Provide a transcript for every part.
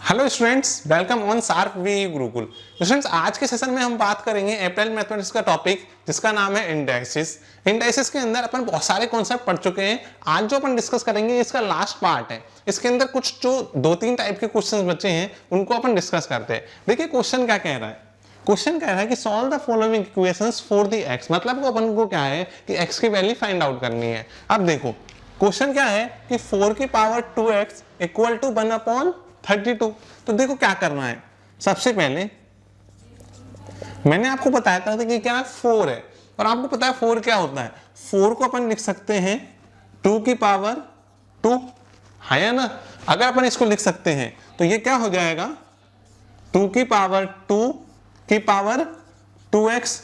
Hello students, welcome on sharp V Gurukul. Students, आज के session में हम बात करेंगे अप्लाइड मैथमेटिक्स का टॉपिक जिसका नाम है इंडाइसिस। इंडाइसिस के अंदर अपन बहुत सारे कॉन्सेप्ट पढ़ चुके हैं। आज जो अपन डिस्कस करेंगे इसका लास्ट पार्ट है। इसके अंदर कुछ जो 2-3 टाइप के क्वेश्चन बचे हैं उनको अपन डिस्कस करते हैं। देखिए क्वेश्चन क्या कह रहा है। क्वेश्चन कह रहा है कि solve the following equations for the x. मतलब को अपन को क्या है कि एक्स की वैल्यू फाइंड आउट करनी है। अब देखो क्वेश्चन क्या है कि 4 की पावर 2x इक्वल टू 1/32। तो देखो क्या करना है। सबसे पहले मैंने आपको बताया था कि क्या 4 है और आपको पता है 4 क्या होता है। 4 को अपन लिख सकते हैं 2 की पावर 2 है ना। अगर अपन इसको लिख सकते हैं तो ये क्या हो जाएगा 2 की पावर 2 की पावर 2x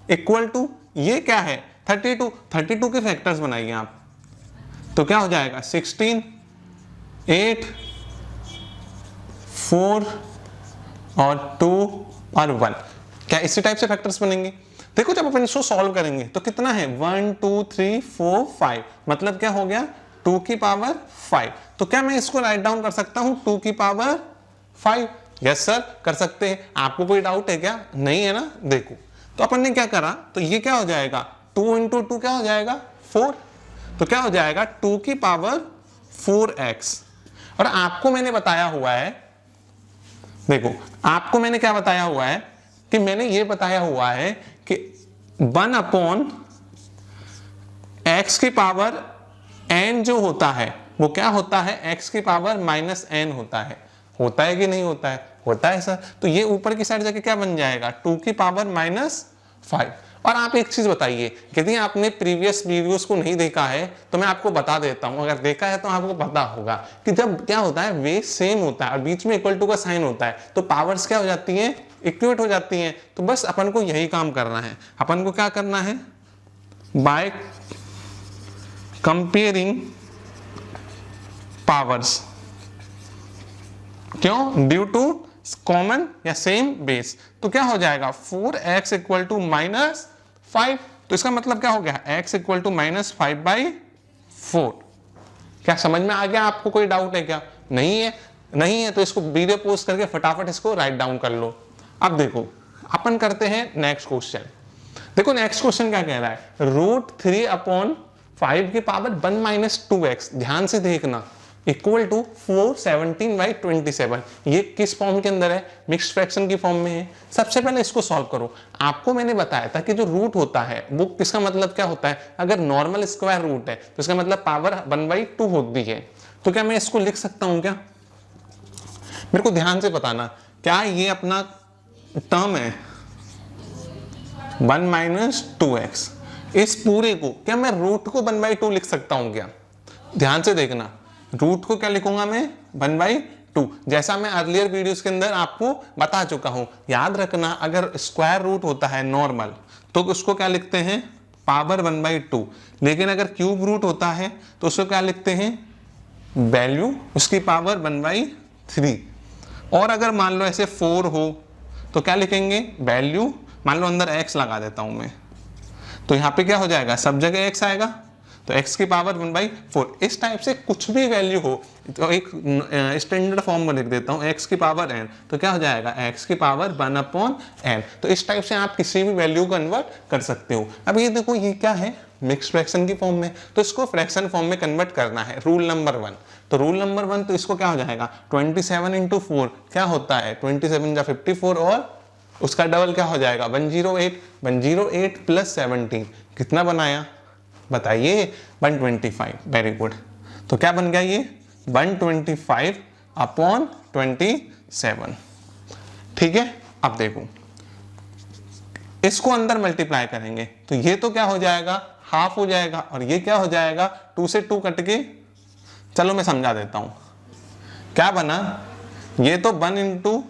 इक्वल टू ये क्या है 32 के फैक्टर्स बनाइए आप। तो क्या हो जाएगा 16, 8, 4 और 2 और 1। क्या इसी टाइप से फैक्टर्स बनेंगे। देखो जब अपन इसको सॉल्व करेंगे तो कितना है 1 2 3 4 5, मतलब क्या हो गया 2 की पावर 5। तो क्या मैं इसको राइट डाउन कर सकता हूं 2 की पावर 5। यस सर कर सकते हैं। आपको कोई डाउट है क्या? नहीं है ना। देखो तो अपन ने क्या करा, तो ये क्या हो जाएगा 2 इंटू 2 क्या हो जाएगा 4। तो क्या हो जाएगा 2 की पावर 4x। और आपको मैंने बताया हुआ है, देखो आपको मैंने क्या बताया हुआ है कि मैंने ये बताया हुआ है कि 1/x की पावर n जो होता है वो क्या होता है x की पावर -n होता है कि नहीं होता है? होता है सर। तो ये ऊपर की साइड जाके क्या बन जाएगा 2 की पावर -5। और आप एक चीज बताइए, यदि आपने प्रीवियस वीडियोस को नहीं देखा है तो मैं आपको बता देता हूं, अगर देखा है तो आपको पता होगा कि जब क्या होता है वे सेम होता है और बीच में इक्वल टू का साइन होता है तो पावर्स क्या हो जाती हैं इक्वेट हो जाती हैं। तो बस अपन को यही काम करना है। अपन को क्या करना है बाय कंपेयरिंग पावर्स। क्यों? ड्यू टू कॉमन या सेम बेस। तो क्या हो जाएगा 4x इक्वल टू -5। तो इसका मतलब क्या हो गया x इक्वल टू -5/4। क्या समझ में आ गया? आपको कोई डाउट है क्या? नहीं है। नहीं है तो इसको वीडियो पोस्ट करके फटाफट इसको राइट डाउन कर लो। अब देखो अपन करते हैं नेक्स्ट क्वेश्चन। देखो नेक्स्ट क्वेश्चन क्या कह रहा है √3/5 की पावर 1 - 2x। ध्यान से देखना इक्वल टू 417/27। ये किस फॉर्म के अंदर है? मिक्स्ड फ्रैक्शन की फॉर्म में है। सबसे पहले इसको सॉल्व करो। आपको मैंने बताया था कि जो रूट होता है वो किसका मतलब क्या होता है, अगर नॉर्मल स्क्वायर रूट है तो इसका मतलब पावर 1/2 होती है। तो क्या मैं इसको लिख सकता हूं क्या? मेरे को ध्यान से बताना, क्या ये अपना टर्म है 1 - 2x, इस पूरे को क्या मैं रूट को 1/2 लिख सकता हूं क्या? ध्यान से देखना, रूट को क्या लिखूंगा मैं 1/2, जैसा मैं अर्लियर वीडियोस के अंदर आपको बता चुका हूं। याद रखना अगर स्क्वायर रूट होता है नॉर्मल तो उसको क्या लिखते हैं पावर 1/2, लेकिन अगर क्यूब रूट होता है तो उसको क्या लिखते हैं वैल्यू उसकी पावर 1/3। और अगर मान लो ऐसे 4 हो तो क्या लिखेंगे वैल्यू, मान लो अंदर x लगा देता हूं मैं, तो यहां पे क्या हो जाएगा सब जगह x आएगा तो x की पावर 1/4। इस टाइप से कुछ भी वैल्यू हो तो एक स्टैंडर्ड फॉर्म में लिख देता हूँ x की पावर n, तो क्या हो जाएगा x की पावर 1/n। तो इस टाइप से आप किसी भी वैल्यू को कन्वर्ट कर सकते हो। अब ये देखो ये क्या है मिक्स्ड फ्रैक्शन की फॉर्म में, तो इसको फ्रैक्शन फॉर्म में कन्वर्ट करना है। रूल नंबर 1, तो रूल नंबर 1 तो इसको क्या हो जाएगा 27 × 4 क्या होता है 27 × 54 और उसका डबल क्या हो जाएगा 108। 108 + 17 कितना बनाया बताइए 125। Very good. तो क्या बन गया ये 125/27। ठीक है। अब देखो इसको अंदर मल्टीप्लाई करेंगे तो ये तो क्या हो जाएगा हाफ हो जाएगा और ये क्या हो जाएगा 2 से 2 कट के, चलो मैं समझा देता हूं क्या बना। ये तो 1 ×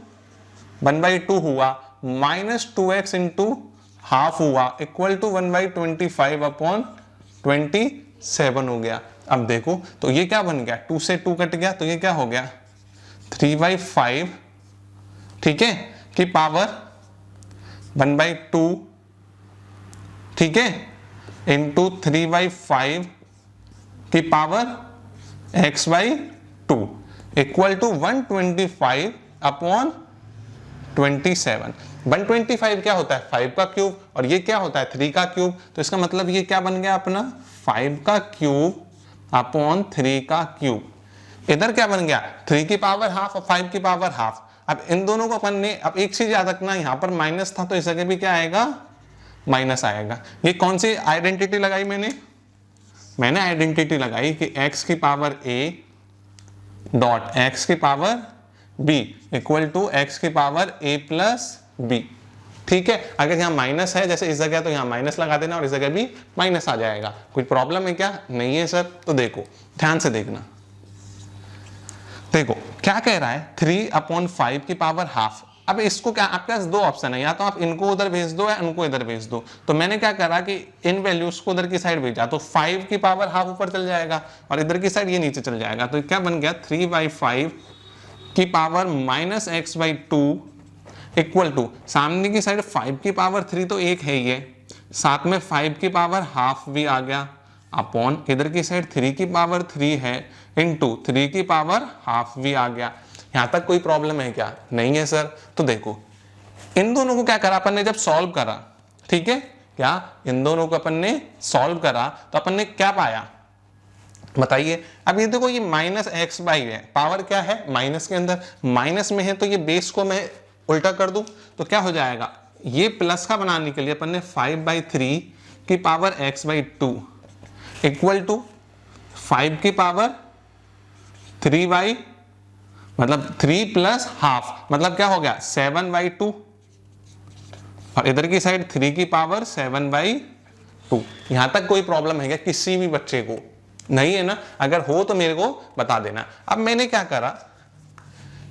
1/2 हुआ -2x × हाफ हुआ इक्वल टू 1/25/27 हो गया। अब देखो तो ये क्या बन गया 2 से 2 कट गया तो ये क्या हो गया 3/5, ठीक है, की पावर 1/2, ठीक है, इंटू 3/5 की power x/2 equal to 125 upon 27। 125 क्या होता है 5 का क्यूब, और ये क्या होता है 3 का क्यूब, तो इसका मतलब ये क्या बन गया अपना 5 का क्यूब अपॉन 3 का क्यूब। इधर क्या बन गया 3 की पावर हाफ और 5 की पावर हाफ। अब इन दोनों को अपन ने, अब एक चीज याद रखना, यहाँ पर माइनस था तो इस जगह भी क्या आएगा माइनस आएगा। ये कौन सी आइडेंटिटी लगाई मैंने आइडेंटिटी लगाई कि x की पावर a डॉट x की power b equal to x की पावर a प्लस b। ठीक है, अगर यहाँ माइनस है जैसे इस जगह तो यहाँ माइनस लगा देना और इस जगह भी माइनस आ जाएगा। कोई प्रॉब्लम है क्या? नहीं है सर। तो देखो ध्यान से देखना, देखो क्या कह रहा है 3/5 की पावर हाफ। अब इसको क्या, आपके पास दो ऑप्शन है, या तो आप इनको उधर भेज दो या इनको इधर भेज दो। तो मैंने क्या करा कि इन वैल्यूज को उधर की साइड भेजा तो 5 की पावर हाफ ऊपर चल जाएगा और इधर की साइड ये नीचे चल जाएगा। तो क्या बन गया 3/5 की power minus x/2 equal to, सामने की साइड 5 की पावर 3 तो एक है ये, साथ में 5 की पावर हाफ भी आ गया अपॉन इधर की साइड 3 की पावर 3 है इंटू 3 की पावर हाफ भी आ गया। यहां तक कोई प्रॉब्लम है क्या? नहीं है सर। तो देखो इन दोनों को क्या करा अपन ने जब सॉल्व करा, ठीक है, क्या इन दोनों को अपन ने सॉल्व करा तो अपन ने क्या पाया बताइए। अब ये देखो ये माइनस एक्स बाई है, पावर क्या है माइनस के अंदर, माइनस में है तो ये बेस को मैं उल्टा कर दूं तो क्या हो जाएगा, ये प्लस का बनाने के लिए अपन ने 5/3 की पावर x/2 इक्वल टू 5 की पावर 3 मतलब 3 प्लस हाफ मतलब क्या हो गया 7/2 और इधर की साइड 3 की पावर 7/2। यहां तक कोई प्रॉब्लम है क्या किसी भी बच्चे को? नहीं है ना? अगर हो तो मेरे को बता देना। अब मैंने क्या करा,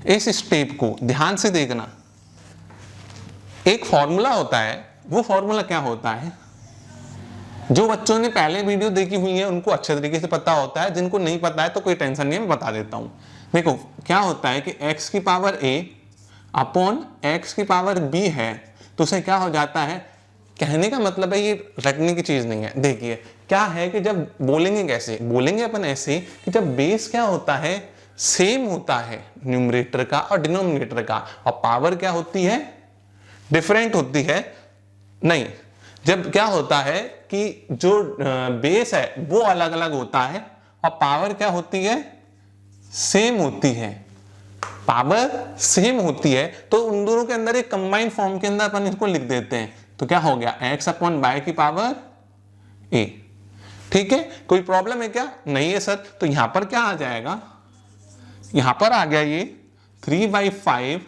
इस स्टेप को ध्यान से देखना, एक फॉर्मूला होता है, वो फॉर्मूला क्या होता है, जो बच्चों ने पहले वीडियो देखी हुई है उनको अच्छे तरीके से पता होता है, जिनको नहीं पता है तो कोई टेंशन नहीं है, मैं बता देता हूं। देखो क्या होता है कि x की पावर a अपॉन x की पावर b है तो उसे क्या हो जाता है, कहने का मतलब है ये रटने की चीज नहीं है। देखिए क्या है कि जब बोलेंगे कैसे, बोलेंगे अपन ऐसे कि जब बेस क्या होता है सेम होता है न्यूमरेटर का और डिनोमिनेटर का, और पावर क्या होती है डिफरेंट होती है। नहीं, जब क्या होता है कि जो बेस है वो अलग अलग होता है और पावर क्या होती है सेम होती है, पावर सेम होती है, तो उन दोनों के अंदर एक कंबाइंड फॉर्म के अंदर अपन इसको लिख देते हैं। तो क्या हो गया x/y की पावर a। ठीक है, कोई प्रॉब्लम है क्या? नहीं है सर। तो यहां पर क्या आ जाएगा, यहां पर आ गया ये 3/5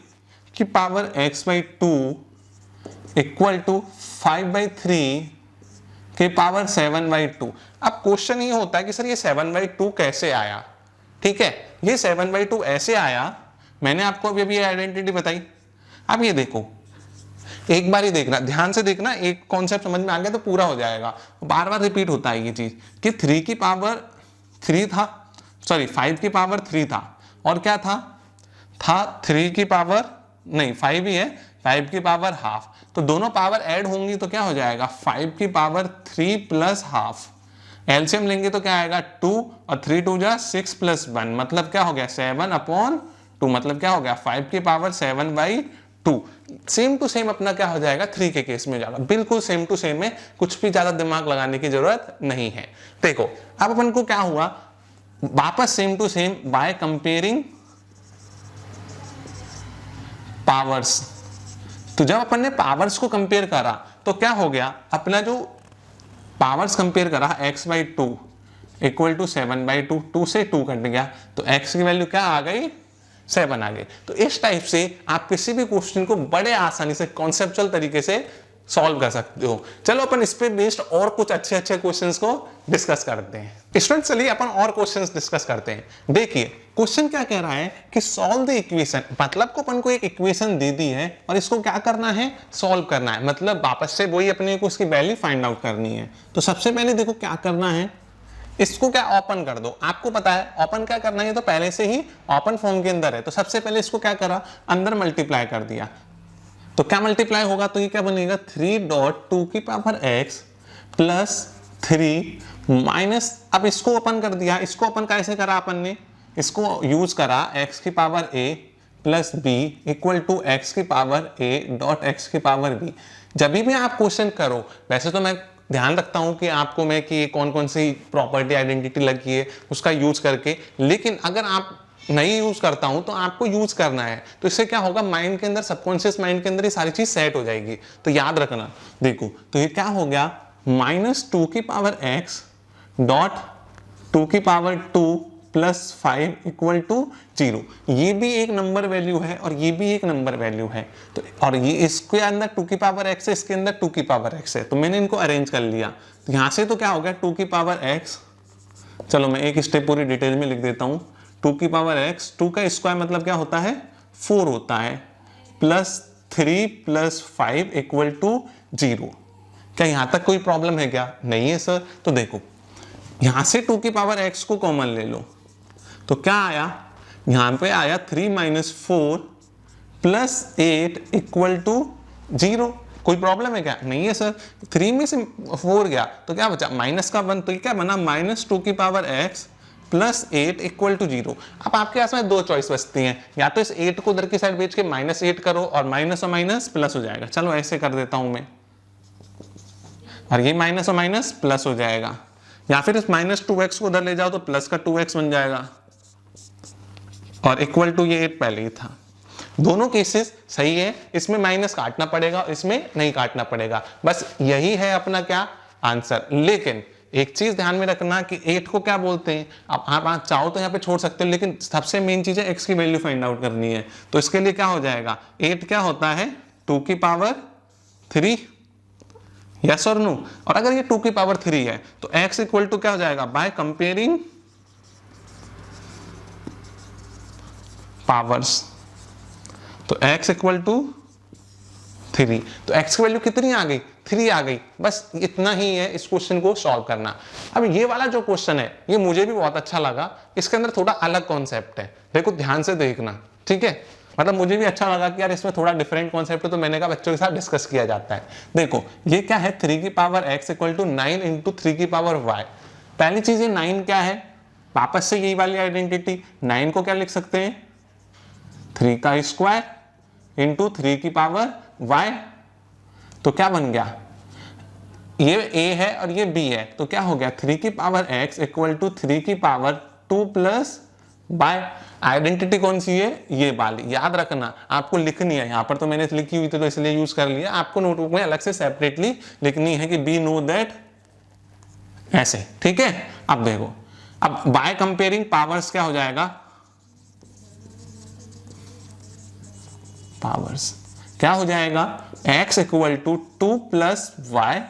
की पावर x/2 इक्वल टू 5/3 की पावर 7/2। अब क्वेश्चन ये होता है कि सर ये 7/2 कैसे आया? ठीक है, ये 7/2 ऐसे आया, मैंने आपको अभी अभी आइडेंटिटी बताई। अब ये देखो एक बार ही देखना, ध्यान से देखना, एक कॉन्सेप्ट समझ में आ गया तो पूरा हो जाएगा। बार बार रिपीट होता है ये चीज कि 3 की पावर 3 था, सॉरी 5 की पावर 3 था, और क्या था 3 की पावर नहीं 5 ही है, 5 की पावर हाफ। तो दोनों पावर ऐड होंगी तो क्या हो जाएगा 5 की पावर 3 प्लस हाफ। एलसीएम लेंगे तो क्या आएगा 2 और 3 2 जा 6 + 1 मतलब क्या हो गया 7/2 मतलब क्या हो गया 5 की पावर 7/2। सेम टू सेम अपना क्या हो जाएगा 3 के केस में जाएगा, बिल्कुल सेम टू सेम है, कुछ भी ज्यादा दिमाग लगाने की जरूरत नहीं है। देखो अब अपन को क्या हुआ, वापस same to same by comparing powers. तो जब अपन ने पावर्स को कंपेयर करा तो क्या हो गया, अपना जो पावर्स कंपेयर करा x/2 इक्वल टू 7/2, 2 से 2 कट गया तो x की वैल्यू क्या आ गई 7 आ गई। तो इस टाइप से आप किसी भी क्वेश्चन को बड़े आसानी से कॉन्सेप्चुअल तरीके से सॉल्व कर सकते हो। चलो अपन इस पे बेस्ड और कुछ अच्छे अच्छे क्वेश्चंस को डिस्कस करते हैं। स्टूडेंट्स चलिए अपन और क्वेश्चंस डिस्कस करते हैं। देखिए क्वेश्चन क्या कह रहा है कि सॉल्व द इक्वेशन, मतलब को अपन को एक इक्वेशन दे दी है और इसको क्या करना है सॉल्व करना है, मतलब वापस से वही अपने को उसकी वैल्यू फाइंड आउट करनी है। तो सबसे पहले देखो क्या करना है, इसको क्या ओपन कर दो। आपको पता है ओपन क्या करना है, तो पहले से ही ओपन फॉर्म के अंदर है। तो सबसे पहले इसको क्या करा अंदर मल्टीप्लाई कर दिया, तो क्या मल्टीप्लाई होगा, तो ये क्या बनेगा 3.2 की पावर x प्लस 3 माइनस, अब इसको ओपन कर दिया। इसको ओपन कैसे करा अपन ने, इसको यूज करा x की power a plus b equal to x की पावर ए डॉट एक्स की पावर बी। जब भी आप क्वेश्चन करो, वैसे तो मैं ध्यान रखता हूं कि आपको मैं कि कौन कौन सी प्रॉपर्टी आइडेंटिटी लगी है उसका यूज करके, लेकिन अगर आप नहीं यूज करता हूं तो आपको यूज करना है। तो इससे क्या होगा, माइंड के अंदर, सबकॉन्शियस माइंड के अंदर ये सारी चीज सेट हो जाएगी। तो याद रखना, देखो तो ये क्या हो गया, -2 की पावर x डॉट 2 की पावर 2 प्लस 5 इक्वल टू 0। ये भी एक नंबर वैल्यू है और ये भी एक नंबर वैल्यू है। तो और ये इसके अंदर 2 की पावर x है, इसके अंदर 2 की पावर x है, तो मैंने इनको अरेंज कर लिया। तो यहाँ से तो क्या हो गया, 2 की पावर x, चलो मैं एक स्टेप पूरी डिटेल में लिख देता हूँ। 2 की पावर x, 2 का स्क्वायर मतलब क्या होता है, 4 होता है, प्लस 3 प्लस 5 इक्वल टू 0। क्या यहाँ तक कोई प्रॉब्लम है क्या? नहीं है सर। तो देखो यहाँ से 2 की पावर x को कॉमन ले लो, तो क्या आया, यहाँ पे आया 3 माइनस 4 प्लस 8 इक्वल टू 0। कोई प्रॉब्लम है क्या? नहीं है सर। 3 में से 4 गया तो क्या बचा, माइनस का 1, तो ये क्या बना, -2 की power x plus 8 equal to 0। अब आपके पास में दो चॉइस बचती हैं, या तो इस 8 को उधर की साइड भेज के -8 करो और माइनस और माइनस प्लस हो जाएगा। चलो ऐसे कर देता हूं मैं, और ये माइनस और माइनस प्लस हो जाएगा, या फिर इस -2x को उधर ले जाओ तो प्लस का 2x बन जाएगा, और इक्वल टू ये 8 पहले ही था। दोनों केसेस सही है, इसमें माइनस काटना पड़ेगा, इसमें नहीं काटना पड़ेगा, बस यही है अपना क्या आंसर। लेकिन एक चीज ध्यान में रखना कि 8 को क्या बोलते हैं, अब आप चाहो तो यहाँ पे छोड़ सकते हो, लेकिन सबसे मेन चीज है x की वैल्यू फाइंड आउट करनी है। तो इसके लिए क्या हो जाएगा, 8 क्या होता है, 2 की पावर 3, यस और नो। और अगर ये 2 की पावर 3 है तो x इक्वल टू क्या हो जाएगा, बाय कंपेयरिंग पावर्स, तो x इक्वल टू 3। तो x की वैल्यू कितनी आ गई, 3 आ गई। बस इतना ही है इस क्वेश्चन को सॉल्व करना। अब ये वाला जो क्वेश्चन है ये मुझे भी बहुत अच्छा लगा, इसके अंदर थोड़ा अलग कॉन्सेप्ट है, देखो ध्यान से देखना, ठीक है। मतलब मुझे भी अच्छा लगा कि यार इसमें थोड़ा डिफरेंट कॉन्सेप्ट है, तो मैंने कहा बच्चों के साथ डिस्कस किया जाता है। देखो ये क्या है, 3 की power x equal to 9 into 3 की पावर y। पहली चीज ये 9 क्या है, वापस से यही वाली आइडेंटिटी, 9 को क्या लिख सकते हैं, 3 का स्क्वायर इंटू 3 की पावर y। तो क्या बन गया, ये a है और ये b है, तो क्या हो गया, 3 की पावर x इक्वल टू 3 की पावर 2 प्लस y। आइडेंटिटी कौन सी है, ये वाली, याद रखना आपको लिखनी है। यहाँ पर तो मैंने लिखी हुई थी तो इसलिए यूज कर लिया, आपको नोटबुक में अलग से सेपरेटली लिखनी है कि बी नो दैट, ऐसे, ठीक है। अब देखो, अब बाय कंपेयरिंग पावर्स क्या हो जाएगा, पावर्स क्या हो जाएगा, x equal to 2 plus y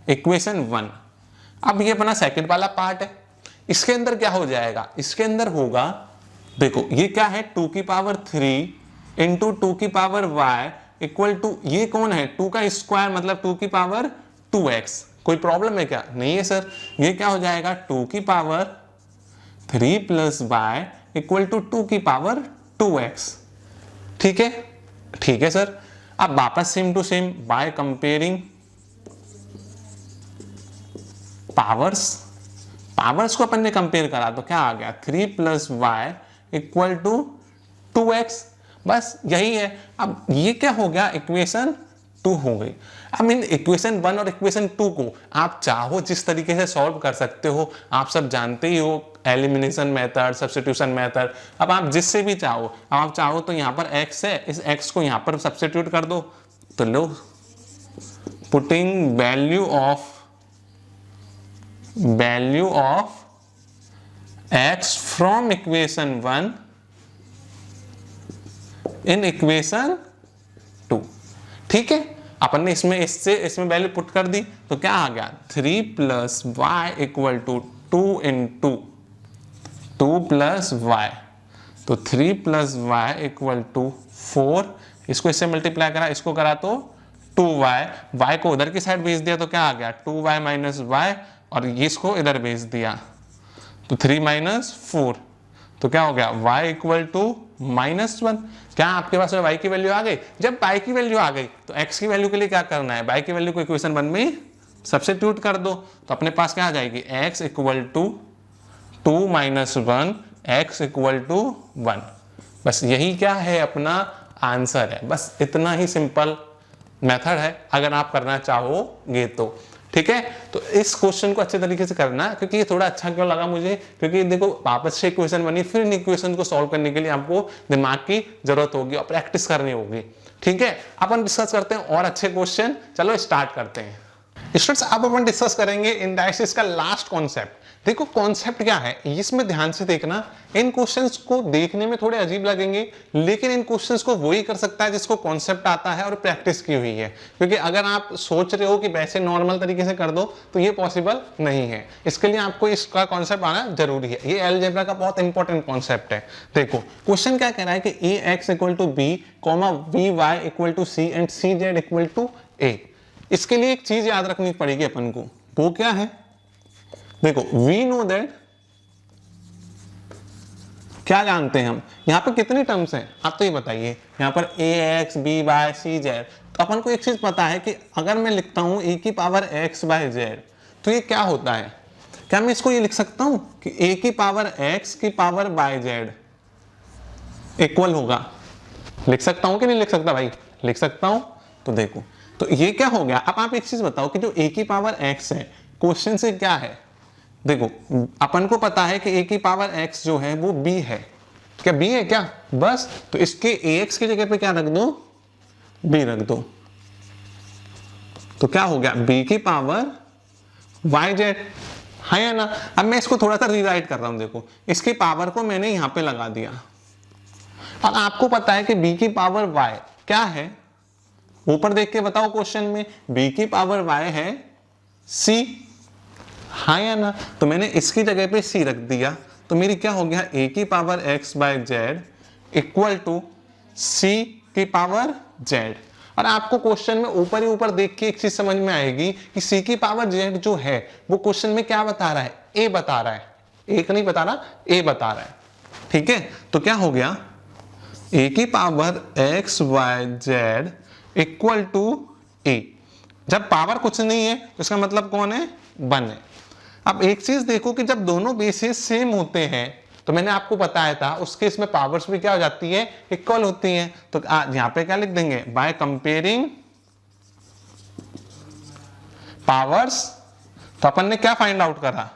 equation 1। अब ये अपना सेकंड वाला पार्ट है, इसके अंदर क्या हो जाएगा, इसके अंदर होगा, देखो ये क्या है, 2 की पावर 3 इंटू 2 की पावर y इक्वल टू, ये कौन है, 2 का स्क्वायर मतलब 2 की पावर 2x। कोई प्रॉब्लम है क्या? नहीं है सर। ये क्या हो जाएगा, 2 की power 3 plus y equal to 2 की पावर 2x, ठीक है, ठीक है सर। अब वापस same to same by comparing powers, powers को अपन ने कंपेयर करा तो क्या आ गया, 3 plus y equal to 2x। बस यही है। अब ये क्या हो गया, इक्वेशन 2 हो गई। अब इन इक्वेशन 1 और इक्वेशन 2 को आप चाहो जिस तरीके से सॉल्व कर सकते हो, आप सब जानते ही हो, एलिमिनेशन मेथड, सब्स्टिट्यूशन मेथड। अब आप जिससे भी चाहो, आप चाहो तो यहाँ पर x है, इस x को यहाँ पर सब्स्टिट्यूट कर दो, तो लो, putting value of x from equation 1 in equation 2, ठीक है। अपन ने इसमें वैल्यू पुट कर दी तो क्या आ गया, 3 plus y equal to 2 into 2 plus y, तो 3 प्लस वाई इक्वल टू 4। इसको इससे मल्टीप्लाई करा, इसको करा तो 2y, y को उधर की साइड भेज दिया तो क्या आ गया, 2y माइनस y, और इसको इधर भेज दिया तो 3 माइनस 4, तो क्या हो गया, y इक्वल टू -1। क्या आपके पास y की वैल्यू आ गई? जब y की वैल्यू आ गई तो x की वैल्यू के लिए क्या करना है, y की वैल्यू को इक्वेशन 1 में सब्स्टिट्यूट कर दो, तो अपने पास क्या आ जाएगी, x equal to 2 minus 1, x equal to 1। बस यही क्या है अपना आंसर है, बस इतना ही सिंपल मेथड है अगर आप करना चाहोगे तो। ठीक है, तो इस क्वेश्चन को अच्छे तरीके से करना, क्योंकि ये थोड़ा अच्छा क्यों लगा मुझे, क्योंकि देखो वापस से इक्वेशन बनी, फिर इन इक्वेशन को सॉल्व करने के लिए आपको दिमाग की जरूरत होगी और प्रैक्टिस करनी होगी। ठीक है, अपन डिस्कस करते हैं और अच्छे क्वेश्चन, चलो स्टार्ट करते हैं। स्टूडेंट्स अब अपन डिस्कस करेंगे इंडाइसिस का लास्ट कॉन्सेप्ट। देखो कॉन्सेप्ट क्या है इसमें ध्यान से देखना, इन क्वेश्चंस को देखने में थोड़े अजीब लगेंगे, लेकिन इन क्वेश्चंस को वही कर सकता है जिसको कॉन्सेप्ट आता है और प्रैक्टिस की हुई है। क्योंकि अगर आप सोच रहे हो कि वैसे नॉर्मल तरीके से कर दो तो ये पॉसिबल नहीं है, इसके लिए आपको इसका कॉन्सेप्ट आना जरूरी है। ये अलजेब्रा का बहुत इंपॉर्टेंट कॉन्सेप्ट है। देखो क्वेश्चन क्या कह रहा है कि a x equal to b comma b y equal to c and c z equal to a. इसके लिए एक चीज याद रखनी पड़ेगी अपन को, वो क्या है, देखो वी नो दैट, क्या जानते हैं हम, यहां पर कितनी टर्म्स हैं आप तो ये बताइए, यहां पर a x b y c z. तो अपन को एक चीज पता है कि अगर मैं लिखता हूं ए की पावर एक्स बाय जेड तो ये क्या होता है, क्या मैं इसको ये लिख सकता हूं कि ए की पावर एक्स की पावर बाय जेड इक्वल होगा, लिख सकता हूं कि नहीं लिख सकता भाई, लिख सकता हूं। तो देखो तो ये क्या हो गया, अब आप एक चीज बताओ कि जो ए की पावर एक्स है क्वेश्चन से क्या है, देखो अपन को पता है कि ए की पावर एक्स जो है वो बी है, क्या बी है क्या, बस तो इसके एक्स की जगह पे क्या रख दो, बी रख दो, तो क्या हो गया बी की पावर वाई जेड, है या ना। अब मैं इसको थोड़ा सा रीराइट कर रहा हूं, देखो इसकी पावर को मैंने यहां पे लगा दिया, और आपको पता है कि बी की पावर वाई क्या है, ऊपर देख के बताओ क्वेश्चन में, b की पावर y है c, हाँ या ना, तो मैंने इसकी जगह पे c रख दिया, तो मेरी क्या हो गया a की power x by z equal to c की पावर z। और आपको क्वेश्चन में ऊपर ही ऊपर देख के एक चीज समझ में आएगी कि c की पावर z जो है वो क्वेश्चन में क्या बता रहा है, a बता रहा है, एक नहीं बता रहा, a बता रहा है। ठीक है, तो क्या हो गया a की power x by z equal to a, जब पावर कुछ नहीं है तो इसका मतलब कौन है, 1 है। अब एक चीज देखो कि जब दोनों बेसिस सेम होते हैं तो मैंने आपको बताया था उस केस में पावर्स भी क्या हो जाती है, इक्वल होती हैं। तो यहां पे क्या लिख देंगे, बाय कंपेयरिंग पावर्स, तो अपन ने क्या फाइंड आउट करा,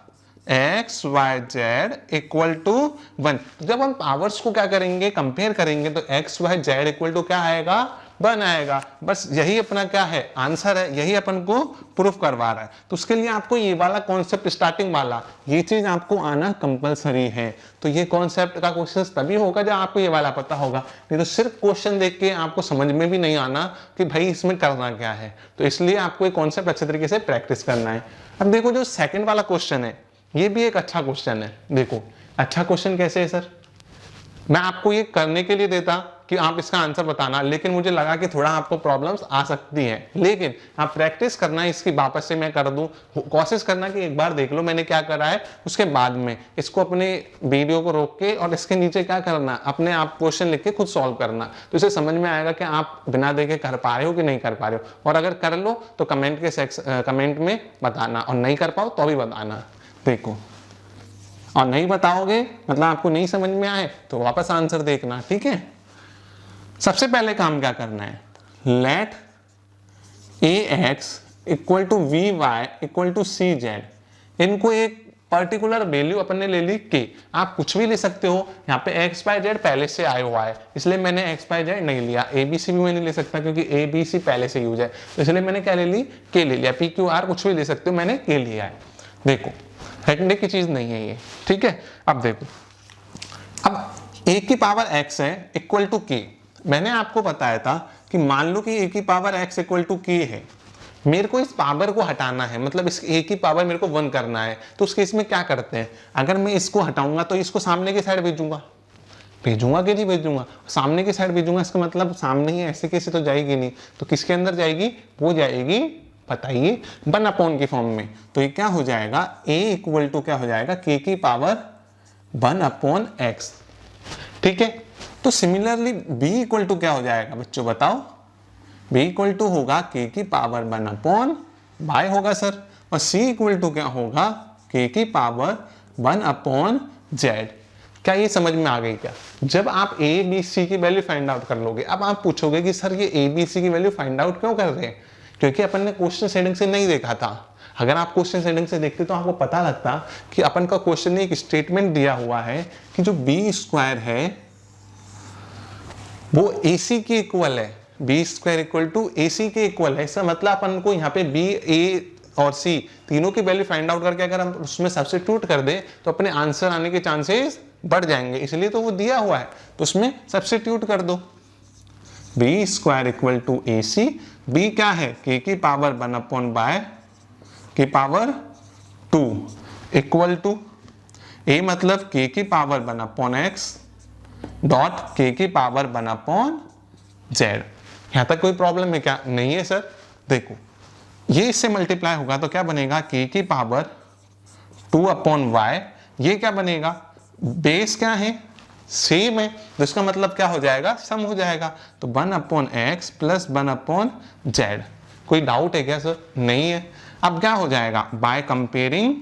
x y z equal to 1। जब हम पावर्स को क्या करेंगे, कंपेयर करेंगे, तो x y z equal to क्या आएगा, 1 आएगा। बस यही अपना क्या है, आंसर है, यही अपन को प्रूफ करवा रहा है। तो उसके लिए आपको ये वाला कॉन्सेप्ट स्टार्टिंग वाला ये चीज आपको आना कंपलसरी है। तो ये कॉन्सेप्ट का क्वेश्चन तभी होगा जब आपको ये वाला पता होगा, नहीं तो सिर्फ क्वेश्चन देख के आपको समझ में भी नहीं आना कि भाई इसमें करना क्या है। तो इसलिए आपको ये कॉन्सेप्ट अच्छे तरीके से प्रैक्टिस करना है। अब देखो जो सेकंड वाला क्वेश्चन है ये भी एक अच्छा क्वेश्चन है। देखो अच्छा क्वेश्चन कैसे है सर, मैं आपको ये करने के लिए देता कि आप इसका आंसर बताना, लेकिन मुझे लगा कि थोड़ा आपको प्रॉब्लम्स आ सकती हैं, लेकिन आप प्रैक्टिस करना इसकी, वापस से मैं कर दूं, कोशिश करना कि एक बार देख लो मैंने क्या करा है, उसके बाद में इसको अपने वीडियो को रोक के और इसके नीचे क्या करना, अपने आप क्वेश्चन लिख के खुद सॉल्व करना। तो इसे समझ में आएगा कि आप बिना देखे कर पा रहे हो कि नहीं कर पा रहे हो। और अगर कर लो तो कमेंट में बताना, और नहीं कर पाओ तो भी बताना। देखो और नहीं बताओगे मतलब आपको नहीं समझ में आए तो वापस आंसर देखना, ठीक है। सबसे पहले काम क्या करना है, let a x equal to b y equal to c z, इनको एक पर्टिकुलर वैल्यू अपन ने ले ली के, आप कुछ भी ले सकते हो। यहाँ पे एक्स बाय जेड पहले से आया हुआ है इसलिए मैंने एक्स बाय जेड नहीं लिया, ए बी सी भी मैं नहीं ले सकता क्योंकि ए बी सी पहले से यूज है, तो इसलिए मैंने क्या ले ली, के ले लिया। पी क्यू आर कुछ भी ले सकते हो, मैंने के लिया है। देखो रटने की चीज नहीं है ये, ठीक है। अब देखो, अब ए की पावर एक्स है इक्वल टू के, मैंने आपको बताया था कि मान लो कि ए की पावर एक्स इक्वल टू के है, मेरे को इस पावर को हटाना है, मतलब इस ए की पावर मेरे को 1 करना है। तो उस केस में क्या करते हैं, अगर मैं इसको हटाऊंगा तो इसको सामने की साइड भेजूंगा कि नहीं भेजूंगा, सामने की साइड भेजूंगा, इसका मतलब सामने ही ऐसे कैसे तो जाएगी नहीं, तो किसके अंदर जाएगी, वो जाएगी बताइए 1 अपॉन की फॉर्म में। तो ये क्या हो जाएगा, a इक्वल टू क्या हो जाएगा, k की पावर 1 अपॉन x, ठीक है। तो सिमिलरली b इक्वल टू क्या हो जाएगा बच्चों बताओ, b इक्वल टू होगा k की पावर 1 अपॉन y होगा सर, और c इक्वल टू क्या होगा, k की पावर 1 अपॉन z। क्या ये समझ में आ गई क्या? जब आप ए बी सी की वैल्यू फाइंड आउट कर लोगे, अब आप पूछोगे कि सर ये ए बी सी की वैल्यू फाइंड आउट क्यों कर रहे हैं? क्योंकि अपन ने क्वेश्चन सेटिंग से नहीं देखा था। अगर आप क्वेश्चन सेटिंग से देखते तो आपको पता लगता कि अपन का क्वेश्चन में एक स्टेटमेंट दिया हुआ है कि जो बी स्क्वायर है वो ए सी के इक्वल है, B square equal to a सी के इक्वल है। इसका मतलब अपन को यहाँ पे बी, ए और सी तीनों की वैल्यू फाइंड आउट करके अगर हम उसमें सब्स्टिट्यूट कर दे तो अपने आंसर आने के चांसेस बढ़ जाएंगे, इसलिए तो वो दिया हुआ है, तो उसमें सब्स्टिट्यूट कर दो। B square equal to a c, b क्या है के की पावर 1 अपॉन बाय की पावर 2 इक्वल टू ए मतलब के की पावर 1 अपॉन एक्स डॉट के की पावर 1 अपॉन जेड। यहां तक कोई प्रॉब्लम है क्या? नहीं है सर। देखो ये इससे मल्टीप्लाई होगा तो क्या बनेगा के की पावर 2 अपॉन वाई, ये क्या बनेगा? बेस क्या है? सेम है, तो इसका मतलब क्या हो जाएगा? सम हो जाएगा। तो 1 upon x plus 1 upon Z. कोई डाउट है क्या सर? नहीं है। अब क्या हो जाएगा? बाय कंपेयरिंग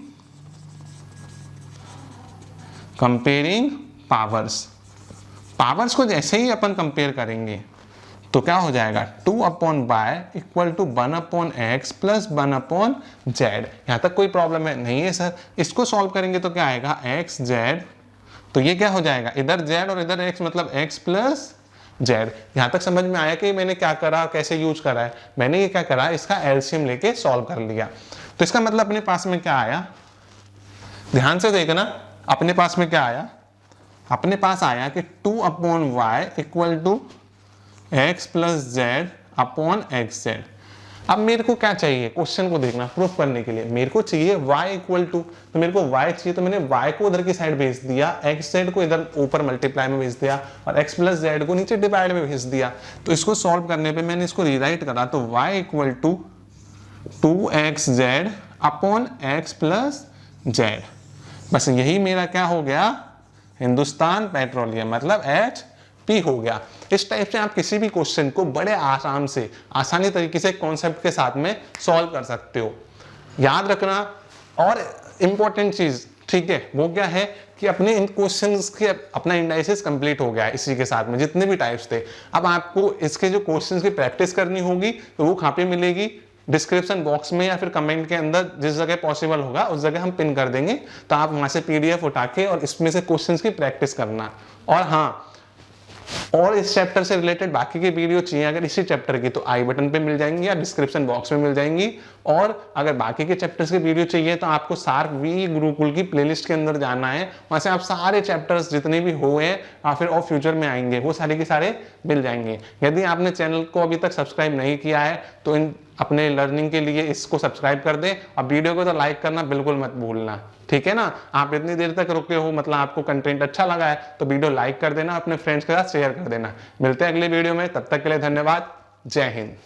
पावर्स को जैसे ही अपन कंपेयर करेंगे तो क्या हो जाएगा? 2 upon y equal to 1 upon x plus 1 upon z. यहां तक कोई प्रॉब्लम है? नहीं है सर। इसको सॉल्व करेंगे तो क्या आएगा? एक्स जेड, तो ये क्या हो जाएगा? इधर जेड और इधर एक्स मतलब एक्स प्लस जेड। यहां तक समझ में आया कि मैंने क्या करा, कैसे यूज करा है? मैंने ये क्या करा, इसका एलसीएम लेके सॉल्व कर लिया। तो इसका मतलब अपने पास में क्या आया? ध्यान से देखना, अपने पास में क्या आया? अपने पास आया कि 2 upon y equal to x plus z upon x z. अब मेरे को क्या चाहिए? क्वेश्चन को देखना, प्रूफ करने के लिए मेरे को चाहिए y इक्वल टू, तो मेरे को y चाहिए तो मैंने y को उधर की साइड भेज दिया, एक्स जेड को इधर ऊपर मल्टीप्लाई में भेज दिया और x प्लस जेड को नीचे डिवाइड में भेज दिया। तो इसको सॉल्व करने पे मैंने इसको रीराइट करा, तो y equal to 2x z upon x plus z. बस यही मेरा क्या हो गया? हिंदुस्तान पेट्रोलियम मतलब HP हो गया। इस टाइप से आप किसी भी क्वेश्चन को बड़े आसानी तरीके से कॉन्सेप्ट के साथ में सॉल्व कर सकते हो। याद रखना, और इंपॉर्टेंट चीज, ठीक है, वो क्या है कि अपने इन क्वेश्चंस के अपना इंडाइसिस कंप्लीट हो गया है इसी के साथ में, जितने भी टाइप्स थे। अब आपको इसके जो क्वेश्चंस की प्रैक्टिस करनी होगी तो वो कहाँ पे मिलेगी? डिस्क्रिप्शन बॉक्स में या फिर कमेंट के अंदर, जिस जगह पॉसिबल होगा उस जगह हम पिन कर देंगे, तो आप वहां से PDF उठा के और इसमें से क्वेश्चंस की प्रैक्टिस करना। और हाँ, और इस चैप्टर से रिलेटेड बाकी की वीडियो चाहिए अगर इसी चैप्टर की, तो आई बटन पे मिल जाएंगी या डिस्क्रिप्शन बॉक्स में मिल जाएंगी। और अगर बाकी के चैप्टर्स की वीडियो चाहिए तो आपको सार्क वी गुरुकुल की प्लेलिस्ट के अंदर जाना है, वहां से आप सारे चैप्टर्स जितने भी हुए हैं या फिर और फ्यूचर में आएंगे वो सारे के सारे मिल जाएंगे। यदि आपने चैनल को अभी तक सब्सक्राइब नहीं किया है तो इन अपने लर्निंग के लिए इसको सब्सक्राइब कर दें, और वीडियो को तो लाइक करना बिल्कुल मत भूलना, ठीक है ना? आप इतनी देर तक रुके हो, मतलब आपको कंटेंट अच्छा लगा है तो वीडियो लाइक कर देना, अपने फ्रेंड्स के साथ शेयर कर देना। मिलते हैं अगले वीडियो में, तब तक के लिए धन्यवाद। जय हिंद।